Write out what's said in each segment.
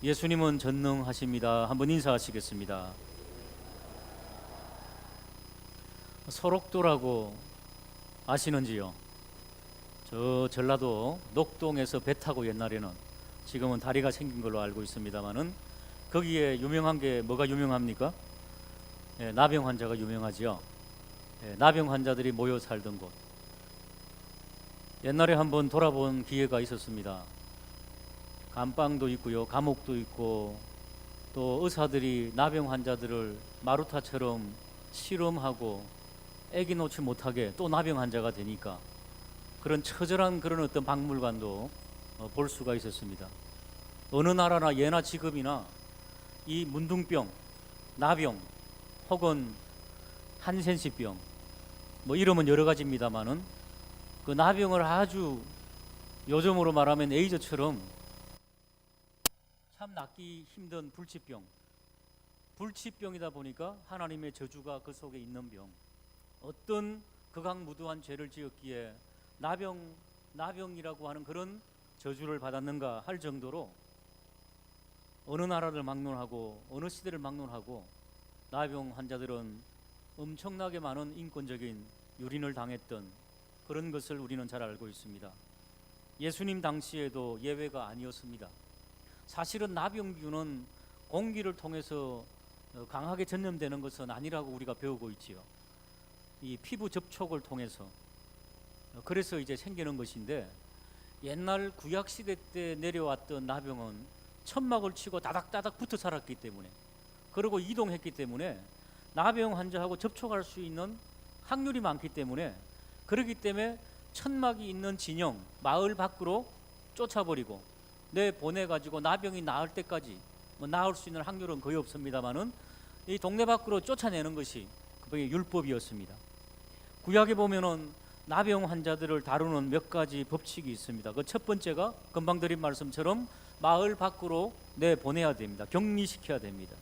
예수님은 전능하십니다. 한번 인사하시겠습니다. 소록도라고 아시는지요? 저 전라도 녹동에서 배 타고 옛날에는, 지금은 다리가 생긴 걸로 알고 있습니다만은, 거기에 유명한 게 뭐가 유명합니까? 나병 환자가 유명하지요. 나병 환자들이 모여 살던 곳. 옛날에 한번 돌아본 기회가 있었습니다. 감방도 있고요, 감옥도 있고, 또 의사들이 나병 환자들을 마루타처럼 실험하고 애기 놓지 못하게 또 나병 환자가 되니까 그런 처절한 그런 어떤 박물관도 볼 수가 있었습니다. 어느 나라나 예나 지금이나 이 문둥병, 나병 혹은 한센시병, 뭐 이름은 여러 가지입니다만은, 그 나병을 아주 요즘으로 말하면 에이즈처럼 참 낫기 힘든 불치병이다 보니까 하나님의 저주가 그 속에 있는 병. 어떤 극악무도한 죄를 지었기에 나병이라고 하는 그런 저주를 받았는가 할 정도로 어느 나라를 막론하고 어느 시대를 막론하고 나병 환자들은 엄청나게 많은 인권적인 유린을 당했던 그런 것을 우리는 잘 알고 있습니다. 예수님 당시에도 예외가 아니었습니다. 사실은 나병균은 공기를 통해서 강하게 전염되는 것은 아니라고 우리가 배우고 있지요. 이 피부 접촉을 통해서, 그래서 이제 생기는 것인데, 옛날 구약 시대 때 내려왔던 나병은 천막을 치고 다닥다닥 붙어 살았기 때문에, 그리고 이동했기 때문에 나병 환자하고 접촉할 수 있는 확률이 많기 때문에, 그렇기 때문에 천막이 있는 진영 마을 밖으로 쫓아버리고 내보내가지고 나병이 나을 때까지, 뭐 나을 수 있는 확률은 거의 없습니다만은, 이 동네 밖으로 쫓아내는 것이 그게 율법이었습니다. 구약에 보면은 나병 환자들을 다루는 몇 가지 법칙이 있습니다. 그 첫 번째가 금방 드린 말씀처럼 마을 밖으로 내보내야 됩니다. 격리시켜야 됩니다.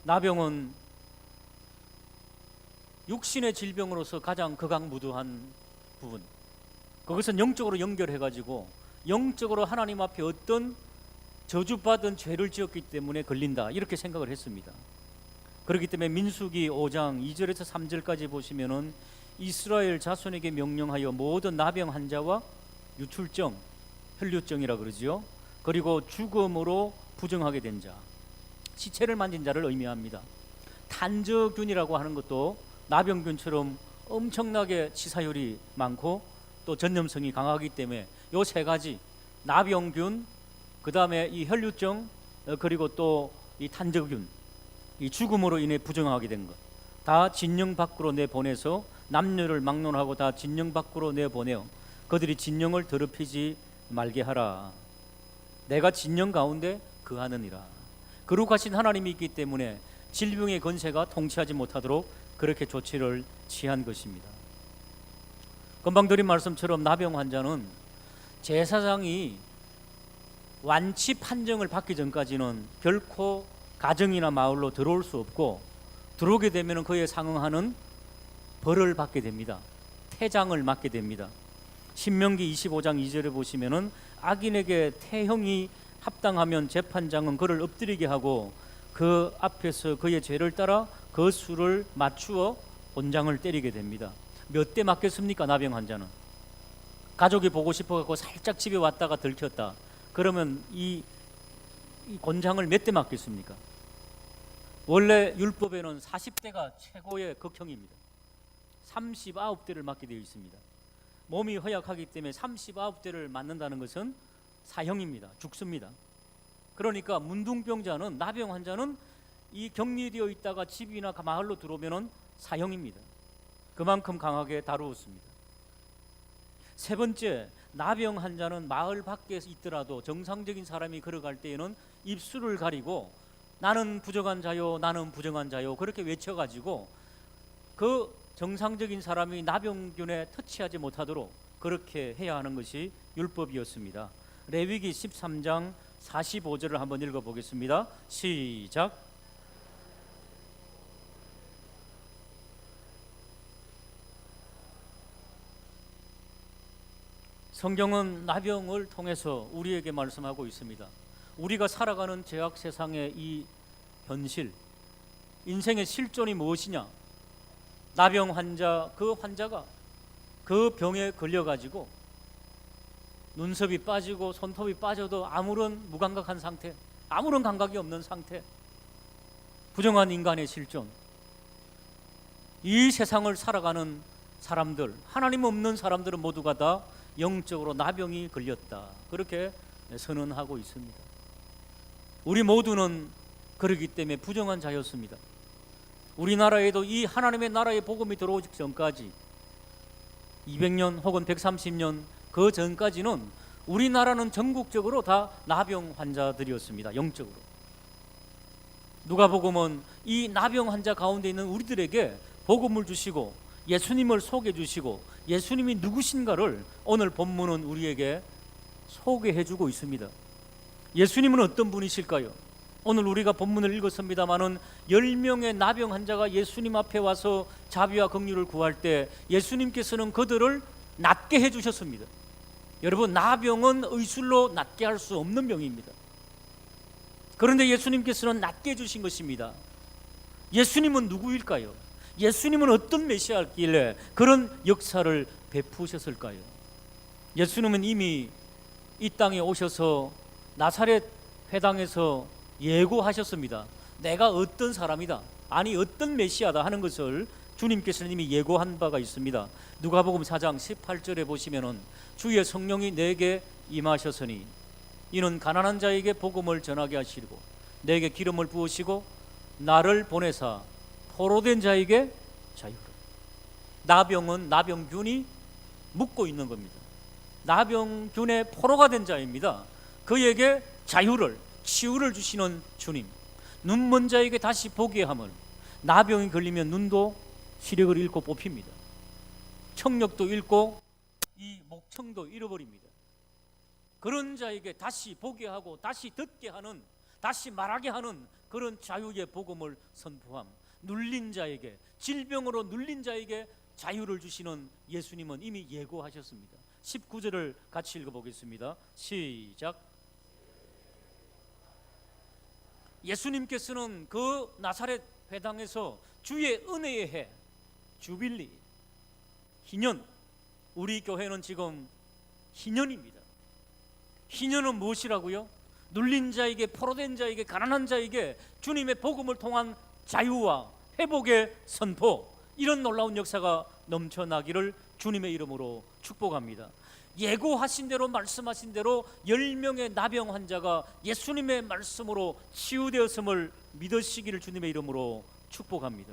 나병은 육신의 질병으로서 가장 극악무도한 부분, 그것은 영적으로 연결해가지고 영적으로 하나님 앞에 어떤 저주받은 죄를 지었기 때문에 걸린다, 이렇게 생각을 했습니다. 그렇기 때문에 민수기 5장 2절에서 3절까지 보시면은 이스라엘 자손에게 명령하여 모든 나병 환자와 유출증, 혈류증이라 그러지요. 그리고 죽음으로 부정하게 된 자, 시체를 만진 자를 의미합니다. 탄저균이라고 하는 것도 나병균처럼 엄청나게 치사율이 많고 또 전염성이 강하기 때문에 요 세 가지, 나병균, 그 다음에 이 혈류증, 그리고 또 이 탄저균, 이 죽음으로 인해 부정하게 된 것, 다 진영 밖으로 내보내서 남녀를 막론하고 다 진영 밖으로 내보내어 그들이 진영을 더럽히지 말게 하라. 내가 진영 가운데 거하느니라. 거룩하신 하나님이 있기 때문에 질병의 권세가 통치하지 못하도록 그렇게 조치를 취한 것입니다. 금방 드린 말씀처럼 나병 환자는 제사장이 완치 판정을 받기 전까지는 결코 가정이나 마을로 들어올 수 없고, 들어오게 되면 그에 상응하는 벌을 받게 됩니다. 태장을 맞게 됩니다. 신명기 25장 2절에 보시면은 악인에게 태형이 합당하면 재판장은 그를 엎드리게 하고 그 앞에서 그의 죄를 따라 그 수를 맞추어 본장을 때리게 됩니다. 몇 대 맞겠습니까? 나병 환자는 가족이 보고 싶어갖고 살짝 집에 왔다가 들켰다 그러면 이 곤장을 몇 대 맞겠습니까? 원래 율법에는 40대가 최고의 극형입니다. 39대를 맞게 되어 있습니다. 몸이 허약하기 때문에 39대를 맞는다는 것은 사형입니다. 죽습니다. 그러니까 문둥병자는, 나병 환자는 이 격리되어 있다가 집이나 마을로 들어오면 사형입니다. 그만큼 강하게 다루었습니다. 세 번째, 나병 환자는 마을 밖에 있더라도 정상적인 사람이 걸어갈 때에는 입술을 가리고 나는 부정한 자요, 나는 부정한 자요, 그렇게 외쳐가지고 그 정상적인 사람이 나병균에 터치하지 못하도록 그렇게 해야 하는 것이 율법이었습니다. 레위기 13장 45절을 한번 읽어보겠습니다. 시작. 성경은 나병을 통해서 우리에게 말씀하고 있습니다. 우리가 살아가는 죄악 세상의 이 현실, 인생의 실존이 무엇이냐? 나병 환자, 그 환자가 그 병에 걸려가지고 눈썹이 빠지고 손톱이 빠져도 아무런 무감각한 상태, 아무런 감각이 없는 상태, 부정한 인간의 실존. 이 세상을 살아가는 사람들, 하나님 없는 사람들은 모두가 다 영적으로 나병이 걸렸다, 그렇게 선언하고 있습니다. 우리 모두는 그러기 때문에 부정한 자였습니다. 우리나라에도 이 하나님의 나라의 복음이 들어오기 전까지 200년 혹은 130년 그 전까지는 우리나라는 전국적으로 다 나병 환자들이었습니다. 영적으로. 누가복음은 이 나병 환자 가운데 있는 우리들에게 복음을 주시고 예수님을 소개해 주시고 예수님이 누구신가를 오늘 본문은 우리에게 소개해 주고 있습니다. 예수님은 어떤 분이실까요? 오늘 우리가 본문을 읽었습니다마는 10명의 나병 환자가 예수님 앞에 와서 자비와 긍휼을 구할 때 예수님께서는 그들을 낫게 해 주셨습니다. 여러분, 나병은 의술로 낫게 할 수 없는 병입니다. 그런데 예수님께서는 낫게 해주신 것입니다. 예수님은 누구일까요? 예수님은 어떤 메시아였길래 그런 역사를 베푸셨을까요? 예수님은 이미 이 땅에 오셔서 나사렛 회당에서 예고하셨습니다. 내가 어떤 사람이다, 아니 어떤 메시아다 하는 것을 주님께서는 이미 예고한 바가 있습니다. 누가복음 4장 18절에 보시면은 주의 성령이 내게 임하셨으니 이는 가난한 자에게 복음을 전하게 하시고 내게 기름을 부으시고 나를 보내사 포로된 자에게 자유를. 나병은 나병균이 묻고 있는 겁니다. 나병균의 포로가 된 자입니다. 그에게 자유를, 치유를 주시는 주님. 눈먼 자에게 다시 보게 함을. 나병이 걸리면 눈도 시력을 잃고 뽑힙니다. 청력도 잃고 이 목청도 잃어버립니다. 그런 자에게 다시 보게 하고 다시 듣게 하는, 다시 말하게 하는 그런 자유의 복음을 선포함. 눌린 자에게, 질병으로 눌린 자에게 자유를 주시는 예수님은 이미 예고하셨습니다. 19절을 같이 읽어보겠습니다. 시작. 예수님께서는 그 나사렛 회당에서 주의 은혜의 해, 주빌리, 희년, 우리 교회는 지금 희년입니다. 희년은 무엇이라고요? 눌린 자에게, 포로된 자에게, 가난한 자에게 주님의 복음을 통한 자유와 회복의 선포, 이런 놀라운 역사가 넘쳐나기를 주님의 이름으로 축복합니다. 예고하신 대로, 말씀하신 대로 10명의 나병 환자가 예수님의 말씀으로 치유되었음을 믿으시기를 주님의 이름으로 축복합니다.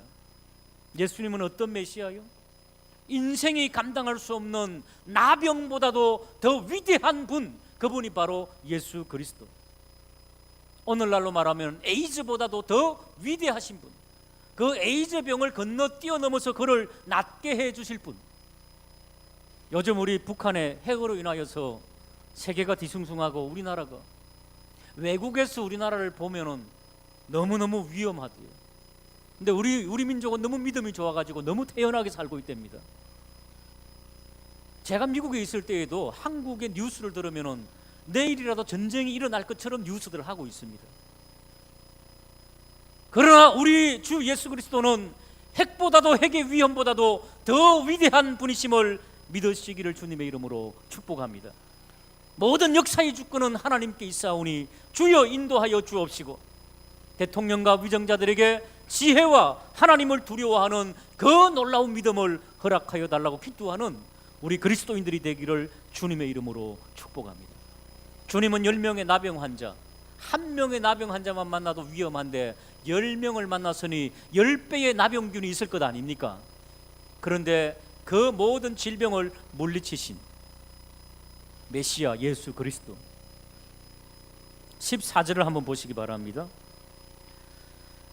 예수님은 어떤 메시아요? 인생이 감당할 수 없는 나병보다도 더 위대한 분, 그분이 바로 예수 그리스도. 오늘날로 말하면 에이즈보다도 더 위대하신 분, 그 에이즈 병을 건너 뛰어넘어서 그를 낫게 해 주실 분. 요즘 우리 북한의 핵으로 인하여서 세계가 뒤숭숭하고 우리나라가, 외국에서 우리나라를 보면은 너무너무 위험하대요. 근데 우리 민족은 너무 믿음이 좋아가지고 너무 태연하게 살고 있답니다. 제가 미국에 있을 때에도 한국의 뉴스를 들으면은 내일이라도 전쟁이 일어날 것처럼 뉴스들을 하고 있습니다. 그러나 우리 주 예수 그리스도는 핵보다도, 핵의 위험보다도 더 위대한 분이심을 믿으시기를 주님의 이름으로 축복합니다. 모든 역사의 주권은 하나님께 있사오니 주여 인도하여 주옵시고, 대통령과 위정자들에게 지혜와 하나님을 두려워하는 그 놀라운 믿음을 허락하여 달라고 기도하는 우리 그리스도인들이 되기를 주님의 이름으로 축복합니다. 주님은 10명의 나병 환자, 한 명의 나병 환자만 만나도 위험한데 10명을 만났으니 10배의 나병균이 있을 것 아닙니까? 그런데 그 모든 질병을 물리치신 메시아 예수 그리스도. 14절을 한번 보시기 바랍니다.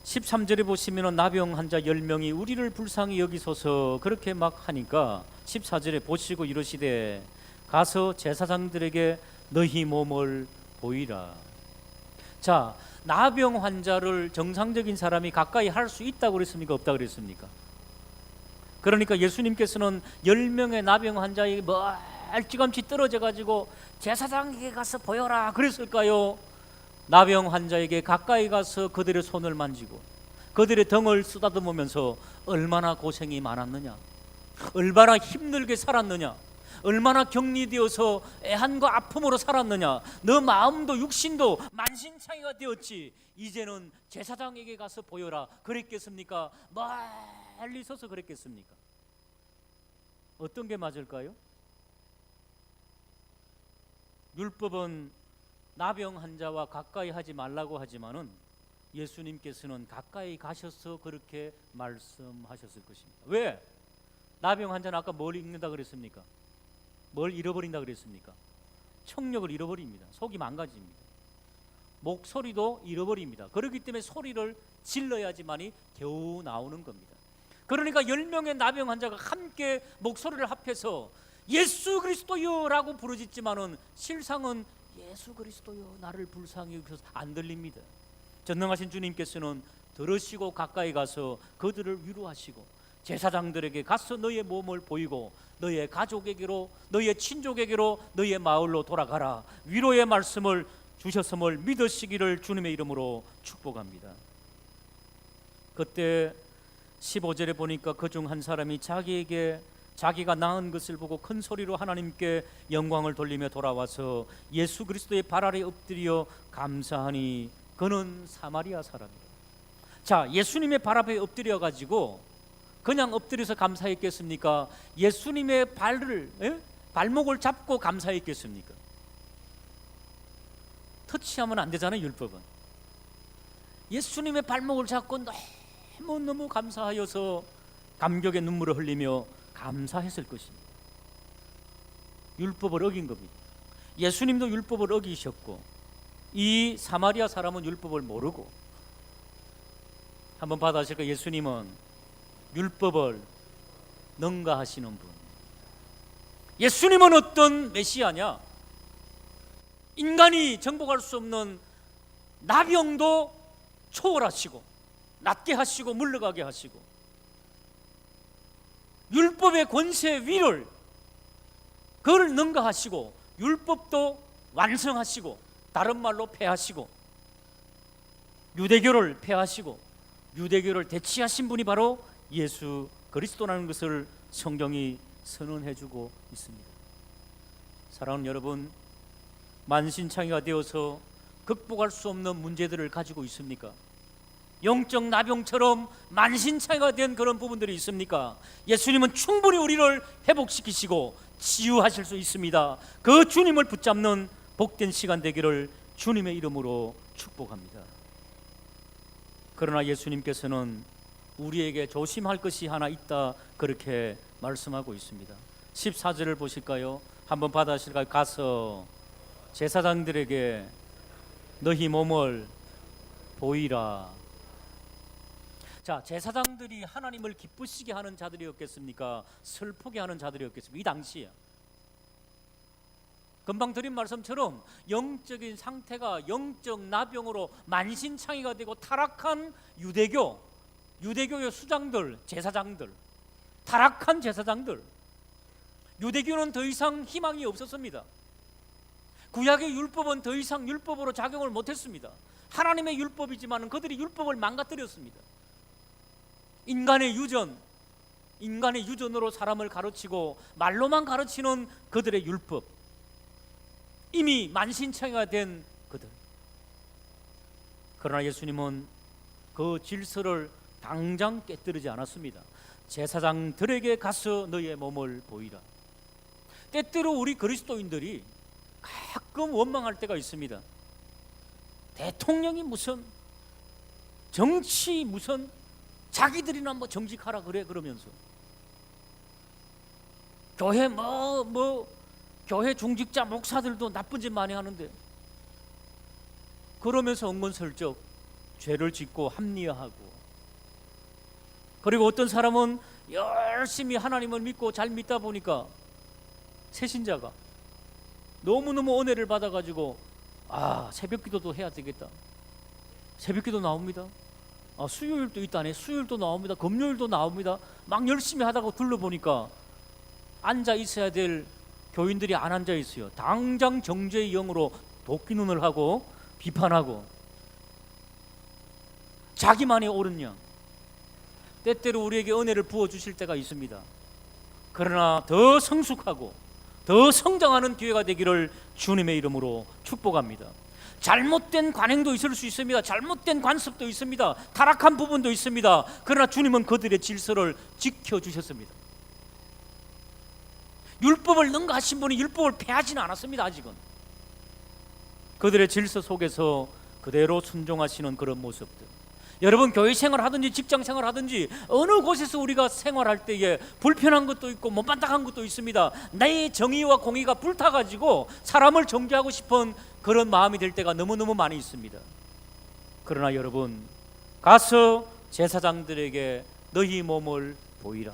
13절에 보시면 나병 환자 10명이 우리를 불쌍히 여기소서 그렇게 막 하니까 14절에 보시고 이르시되 가서 제사장들에게 너희 몸을 보이라. 자, 나병 환자를 정상적인 사람이 가까이 할 수 있다고 그랬습니까? 없다고 그랬습니까? 그러니까 예수님께서는 10명의 나병 환자에게 멀찌감치 떨어져 가지고 제사장에게 가서 보여라 그랬을까요? 나병 환자에게 가까이 가서 그들의 손을 만지고 그들의 등을 쓰다듬으면서 얼마나 고생이 많았느냐, 얼마나 힘들게 살았느냐, 얼마나 격리되어서 애한과 아픔으로 살았느냐, 너 마음도 육신도 만신창이가 되었지, 이제는 제사장에게 가서 보여라, 그랬겠습니까? 멀리 서서 그랬겠습니까? 어떤 게 맞을까요? 율법은 나병 환자와 가까이 하지 말라고 하지만은 예수님께서는 가까이 가셔서 그렇게 말씀하셨을 것입니다. 왜? 나병 환자는 아까 뭘 잃는다 그랬습니까? 뭘 잃어버린다 그랬습니까? 청력을 잃어버립니다. 속이 망가집니다. 목소리도 잃어버립니다. 그렇기 때문에 소리를 질러야지만이 겨우 나오는 겁니다. 그러니까 10명의 나병 환자가 함께 목소리를 합해서 예수 그리스도여 라고 부르짖지만은 실상은 예수 그리스도여 나를 불쌍히 여기셔서 안 들립니다. 전능하신 주님께서는 들으시고 가까이 가서 그들을 위로하시고 제사장들에게 가서 너의 몸을 보이고 너의 가족에게로, 너의 친족에게로, 너의 마을로 돌아가라, 위로의 말씀을 주셨음을 믿으시기를 주님의 이름으로 축복합니다. 그때 15절에 보니까 그중 한 사람이 자기에게 자기가 낳은 것을 보고 큰 소리로 하나님께 영광을 돌리며 돌아와서 예수 그리스도의 발 아래 엎드려 감사하니 그는 사마리아 사람이라. 자, 예수님의 발 앞에 엎드려 가지고 그냥 엎드려서 감사했겠습니까? 예수님의 발목을 잡고 감사했겠습니까? 터치하면 안 되잖아요, 율법은. 예수님의 발목을 잡고 너무 감사하여서 감격의 눈물을 흘리며 감사했을 것입니다. 율법을 어긴 겁니다. 예수님도 율법을 어기셨고 이 사마리아 사람은 율법을 모르고, 한번 받아실까? 예수님은 율법을 능가하시는 분. 예수님은 어떤 메시아냐? 인간이 정복할 수 없는 나병도 초월하시고 낫게 하시고 물러가게 하시고 율법의 권세 위를 그를 능가하시고 율법도 완성하시고, 다른 말로 폐하시고, 유대교를 폐하시고 유대교를 대치하신 분이 바로 예수 그리스도라는 것을 성경이 선언해주고 있습니다. 사랑하는 여러분, 만신창이가 되어서 극복할 수 없는 문제들을 가지고 있습니까? 영적 나병처럼 만신창이가 된 그런 부분들이 있습니까? 예수님은 충분히 우리를 회복시키시고 치유하실 수 있습니다. 그 주님을 붙잡는 복된 시간 되기를 주님의 이름으로 축복합니다. 그러나 예수님께서는 우리에게 조심할 것이 하나 있다, 그렇게 말씀하고 있습니다. 14절을 보실까요? 한번 받아실까요? 가서 제사장들에게 너희 몸을 보이라. 자, 제사장들이 하나님을 기쁘시게 하는 자들이었겠습니까? 슬프게 하는 자들이었겠습니까? 이 당시에 금방 드린 말씀처럼 영적인 상태가 영적 나병으로 만신창이가 되고 타락한 유대교의 수장들, 제사장들, 타락한 제사장들, 유대교는 더 이상 희망이 없었습니다. 구약의 율법은 더 이상 율법으로 작용을 못했습니다. 하나님의 율법이지만 그들이 율법을 망가뜨렸습니다. 인간의 유전으로 사람을 가르치고 말로만 가르치는 그들의 율법, 이미 만신창이가 된 그들. 그러나 예수님은 그 질서를 당장 깨뜨리지 않았습니다. 제사장들에게 가서 너의 몸을 보이라. 때때로 우리 그리스도인들이 가끔 원망할 때가 있습니다. 대통령이 무슨, 정치 무슨, 자기들이나 뭐 정직하라 그래 그러면서 교회 교회 중직자 목사들도 나쁜 짓 많이 하는데, 그러면서 은근슬쩍 죄를 짓고 합리화하고, 그리고 어떤 사람은 열심히 하나님을 믿고 잘 믿다 보니까 새신자가 너무너무 은혜를 받아가지고 새벽기도도 해야 되겠다, 새벽기도 나옵니다, 수요일도 있다네, 수요일도 나옵니다, 금요일도 나옵니다, 막 열심히 하다가 둘러보니까 앉아 있어야 될 교인들이 안 앉아 있어요. 당장 정죄의 영으로 도끼눈을 하고 비판하고 자기만의 옳은 양, 때때로 우리에게 은혜를 부어주실 때가 있습니다. 그러나 더 성숙하고 더 성장하는 기회가 되기를 주님의 이름으로 축복합니다. 잘못된 관행도 있을 수 있습니다. 잘못된 관습도 있습니다. 타락한 부분도 있습니다. 그러나 주님은 그들의 질서를 지켜주셨습니다. 율법을 능가하신 분이 율법을 폐하지는 않았습니다. 아직은 그들의 질서 속에서 그대로 순종하시는 그런 모습들. 여러분, 교회 생활하든지 직장 생활하든지 어느 곳에서 우리가 생활할 때에 불편한 것도 있고 못마땅한 것도 있습니다. 내 정의와 공의가 불타가지고 사람을 정죄하고 싶은 그런 마음이 될 때가 너무너무 많이 있습니다. 그러나 여러분, 가서 제사장들에게 너희 몸을 보이라.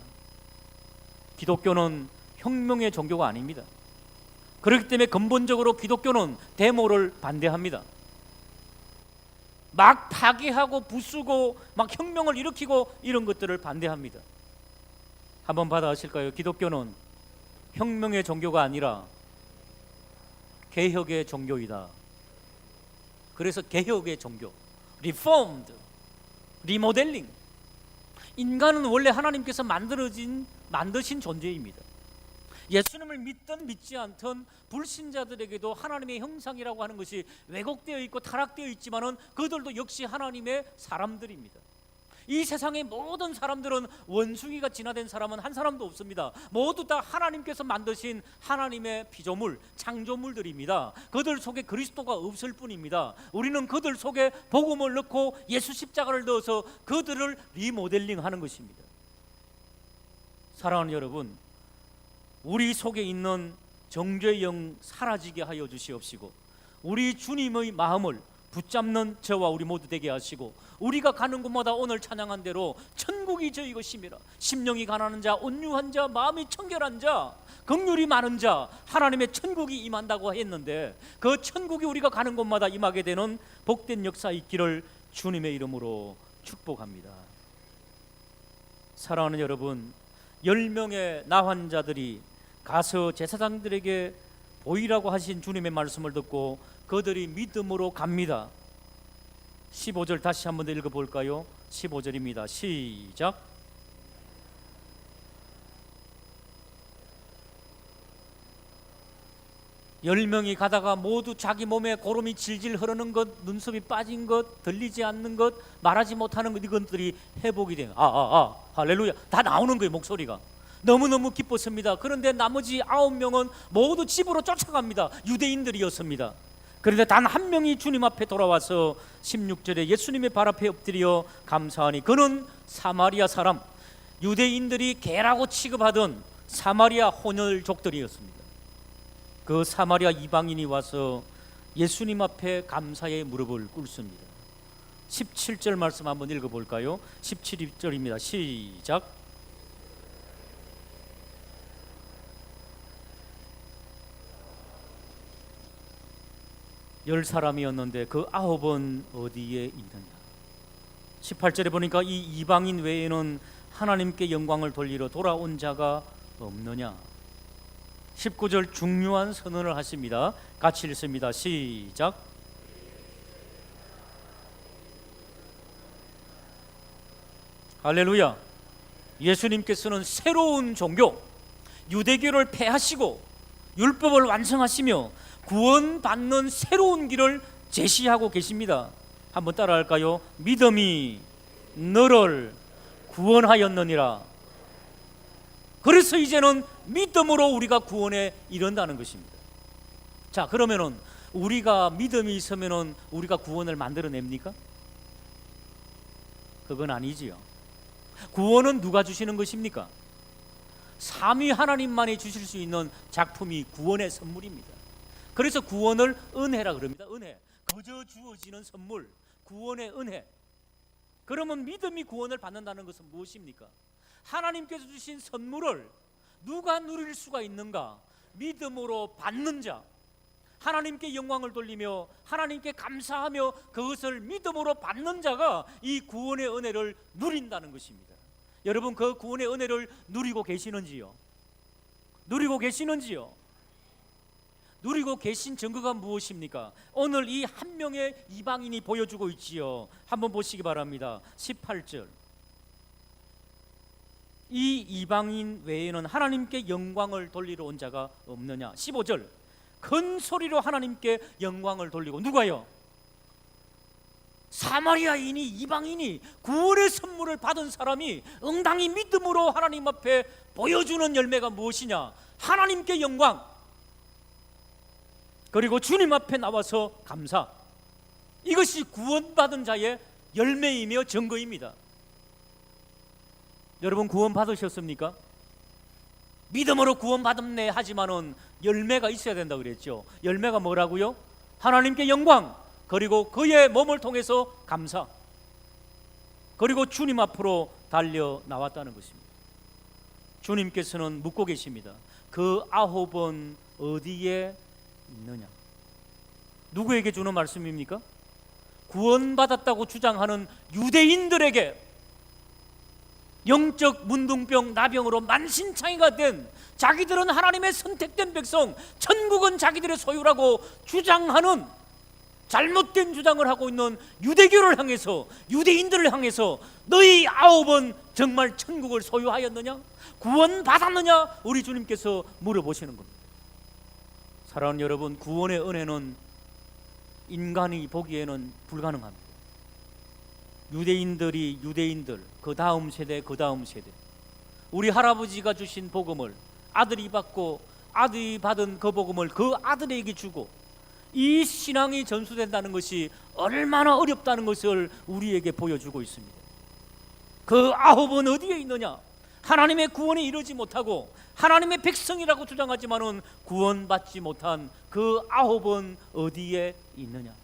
기독교는 혁명의 종교가 아닙니다. 그렇기 때문에 근본적으로 기독교는 데모를 반대합니다. 막 파괴하고 부수고 막 혁명을 일으키고 이런 것들을 반대합니다. 한번 받아하실까요? 기독교는 혁명의 종교가 아니라 개혁의 종교이다. 그래서 개혁의 종교, 리폼드, 리모델링. 인간은 원래 하나님께서 만드신 존재입니다. 예수님을 믿든 믿지 않든 불신자들에게도 하나님의 형상이라고 하는 것이 왜곡되어 있고 타락되어 있지만은 그들도 역시 하나님의 사람들입니다. 이 세상의 모든 사람들은 원숭이가 진화된 사람은 한 사람도 없습니다. 모두 다 하나님께서 만드신 하나님의 피조물, 창조물들입니다. 그들 속에 그리스도가 없을 뿐입니다. 우리는 그들 속에 복음을 넣고 예수 십자가를 넣어서 그들을 리모델링하는 것입니다. 사랑하는 여러분, 우리 속에 있는 정죄의 영 사라지게 하여 주시옵시고 우리 주님의 마음을 붙잡는 저와 우리 모두 되게 하시고 우리가 가는 곳마다 오늘 찬양한 대로 천국이 저희 것임이라. 심령이 가난한 자, 온유한 자, 마음이 청결한 자, 긍휼이 많은 자, 하나님의 천국이 임한다고 했는데 그 천국이 우리가 가는 곳마다 임하게 되는 복된 역사 있기를 주님의 이름으로 축복합니다. 사랑하는 여러분, 10명의 나환자들이 가서 제사장들에게 보이라고 하신 주님의 말씀을 듣고 그들이 믿음으로 갑니다. 15절 다시 한번 더 읽어볼까요? 15절입니다. 시작. 열 명이 가다가 모두 자기 몸에 고름이 질질 흐르는 것, 눈썹이 빠진 것, 들리지 않는 것, 말하지 못하는 것, 이것들이 회복이 돼요. 할렐루야. 다 나오는 거예요, 목소리가. 너무너무 기뻤습니다. 그런데 나머지 9명은 모두 집으로 쫓아갑니다. 유대인들이었습니다. 그런데 단 한 명이 주님 앞에 돌아와서 16절에 예수님의 발 앞에 엎드려 감사하니 그는 사마리아 사람, 유대인들이 개라고 취급하던 사마리아 혼혈족들이었습니다. 그 사마리아 이방인이 와서 예수님 앞에 감사의 무릎을 꿇습니다. 17절 말씀 한번 읽어볼까요? 17절입니다. 시작. 열 사람이었는데 그 9은 어디에 있느냐. 18절에 보니까 이 이방인 외에는 하나님께 영광을 돌리러 돌아온 자가 없느냐. 19절 중요한 선언을 하십니다. 같이 읽습니다. 시작. 할렐루야. 예수님께서는 새로운 종교, 유대교를 폐하시고 율법을 완성하시며 구원받는 새로운 길을 제시하고 계십니다. 한번 따라할까요? 믿음이 너를 구원하였느니라. 그래서 이제는 믿음으로 우리가 구원에 이른다는 것입니다. 자, 그러면은 우리가 믿음이 있으면은 우리가 구원을 만들어냅니까? 그건 아니지요. 구원은 누가 주시는 것입니까? 삼위 하나님만이 주실 수 있는 작품이 구원의 선물입니다. 그래서 구원을 은혜라 그럽니다. 은혜, 거저 주어지는 선물, 구원의 은혜. 그러면 믿음이 구원을 받는다는 것은 무엇입니까? 하나님께서 주신 선물을 누가 누릴 수가 있는가? 믿음으로 받는 자, 하나님께 영광을 돌리며 하나님께 감사하며 그것을 믿음으로 받는 자가 이 구원의 은혜를 누린다는 것입니다. 여러분, 그 구원의 은혜를 누리고 계시는지요? 누리고 계시는지요? 누리고 계신 증거가 무엇입니까? 오늘 이 한 명의 이방인이 보여주고 있지요. 한번 보시기 바랍니다. 18절. 이 이방인 외에는 하나님께 영광을 돌리러 온 자가 없느냐. 15절. 큰 소리로 하나님께 영광을 돌리고, 누가요? 사마리아인이, 이방인이, 구원의 선물을 받은 사람이 응당히 믿음으로 하나님 앞에 보여주는 열매가 무엇이냐? 하나님께 영광, 그리고 주님 앞에 나와서 감사. 이것이 구원받은 자의 열매이며 증거입니다. 여러분, 구원 받으셨습니까? 믿음으로 구원받았네 하지만은 열매가 있어야 된다 그랬죠. 열매가 뭐라고요? 하나님께 영광, 그리고 그의 몸을 통해서 감사, 그리고 주님 앞으로 달려 나왔다는 것입니다. 주님께서는 묻고 계십니다. 그 9은 어디에 있느냐? 누구에게 주는 말씀입니까? 구원받았다고 주장하는 유대인들에게, 영적 문둥병 나병으로 만신창이가 된, 자기들은 하나님의 선택된 백성, 천국은 자기들의 소유라고 주장하는, 잘못된 주장을 하고 있는 유대교를 향해서, 유대인들을 향해서 너희 9은 정말 천국을 소유하였느냐? 구원받았느냐? 우리 주님께서 물어보시는 겁니다. 사랑하는 여러분, 구원의 은혜는 인간이 보기에는 불가능합니다. 유대인들, 그 다음 세대, 우리 할아버지가 주신 복음을 아들이 받고, 아들이 받은 그 복음을 그 아들에게 주고, 이 신앙이 전수된다는 것이 얼마나 어렵다는 것을 우리에게 보여주고 있습니다. 그 9은 어디에 있느냐? 하나님의 구원에 이르지 못하고 하나님의 백성이라고 주장하지만은 구원받지 못한 그 9은 어디에 있느냐?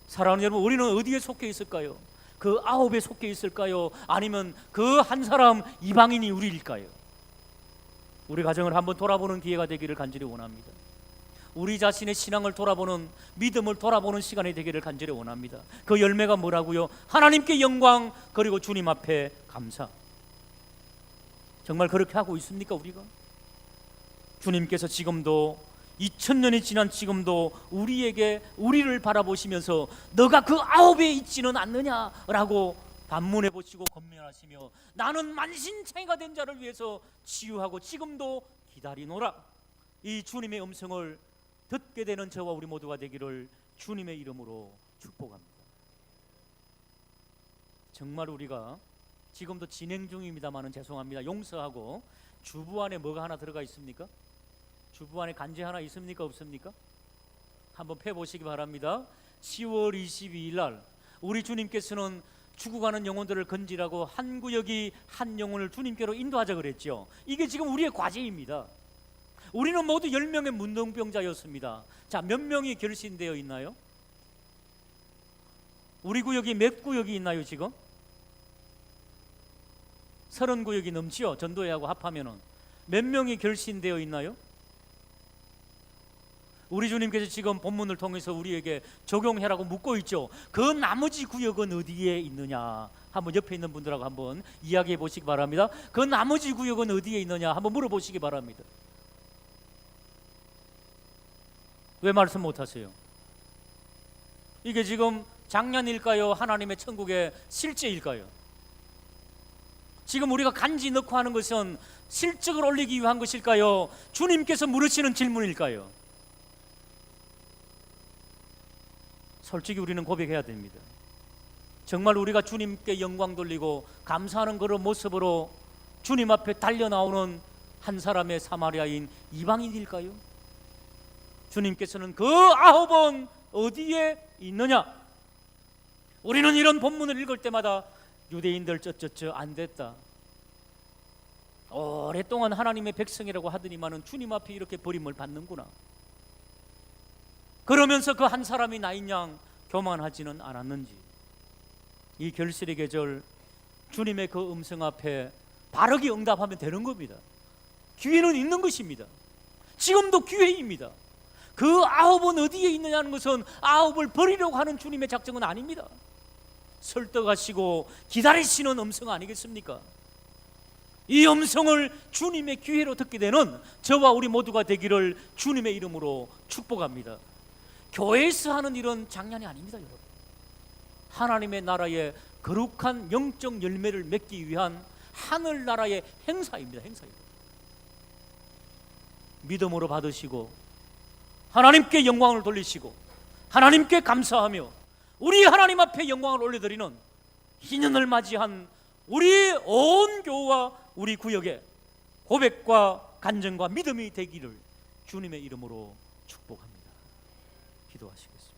사랑하는 여러분, 우리는 어디에 속해 있을까요? 그 9에 속해 있을까요? 아니면 그 한 사람 이방인이 우리일까요? 우리 가정을 한번 돌아보는 기회가 되기를 간절히 원합니다. 우리 자신의 신앙을 돌아보는, 믿음을 돌아보는 시간이 되기를 간절히 원합니다. 그 열매가 뭐라고요? 하나님께 영광, 그리고 주님 앞에 감사. 정말 그렇게 하고 있습니까, 우리가? 주님께서 지금도, 2000년이 지난 지금도 우리를 바라보시면서 너가 그 9에 있지는 않느냐라고 반문해 보시고 권면하시며, 나는 만신창이가 된 자를 위해서 치유하고 지금도 기다리노라. 이 주님의 음성을 듣게 되는 저와 우리 모두가 되기를 주님의 이름으로 축복합니다. 정말 우리가 지금도 진행 중입니다만은 죄송합니다. 용서하고, 주부 안에 뭐가 하나 들어가 있습니까? 주부 안에 간제 하나 있습니까? 없습니까? 한번 펴보시기 바랍니다. 10월 22일 날 우리 주님께서는 죽어가는 영혼들을 건지라고 한 구역이 한 영혼을 주님께로 인도하자 그랬죠. 이게 지금 우리의 과제입니다. 우리는 모두 10명의 문둥병자였습니다. 자, 몇 명이 결신되어 있나요? 우리 구역이 몇 구역이 있나요 지금? 30구역이 넘지요. 전도회하고 합하면은. 몇 명이 결신되어 있나요? 우리 주님께서 지금 본문을 통해서 우리에게 적용해라고 묻고 있죠. 그 나머지 구역은 어디에 있느냐? 한번 옆에 있는 분들하고 한번 이야기해 보시기 바랍니다. 그 나머지 구역은 어디에 있느냐? 한번 물어보시기 바랍니다. 왜 말씀 못하세요? 이게 지금 장난일까요? 하나님의 천국의 실제일까요? 지금 우리가 간지 넣고 하는 것은 실적을 올리기 위한 것일까요? 주님께서 물으시는 질문일까요? 솔직히 우리는 고백해야 됩니다. 정말 우리가 주님께 영광 돌리고 감사하는 그런 모습으로 주님 앞에 달려나오는 한 사람의 사마리아인 이방인일까요? 주님께서는 그 9은 어디에 있느냐? 우리는 이런 본문을 읽을 때마다 유대인들 안 됐다, 오랫동안 하나님의 백성이라고 하더니만은 주님 앞에 이렇게 버림을 받는구나, 그러면서 그 한 사람이 나인 양 교만하지는 않았는지, 이 결실의 계절 주님의 그 음성 앞에 바르게 응답하면 되는 겁니다. 기회는 있는 것입니다. 지금도 기회입니다. 그 9은 어디에 있느냐는 것은 9을 버리려고 하는 주님의 작정은 아닙니다. 설득하시고 기다리시는 음성 아니겠습니까? 이 음성을 주님의 기회로 듣게 되는 저와 우리 모두가 되기를 주님의 이름으로 축복합니다. 교회에서 하는 일은 장난이 아닙니다, 여러분. 하나님의 나라의 거룩한 영적 열매를 맺기 위한 하늘나라의 행사입니다. 행사입니다. 믿음으로 받으시고 하나님께 영광을 돌리시고 하나님께 감사하며 우리 하나님 앞에 영광을 올려드리는 희년을 맞이한 우리 온 교회와 우리 구역에 고백과 간증과 믿음이 되기를 주님의 이름으로 축복합니다. 기도하시겠습니다.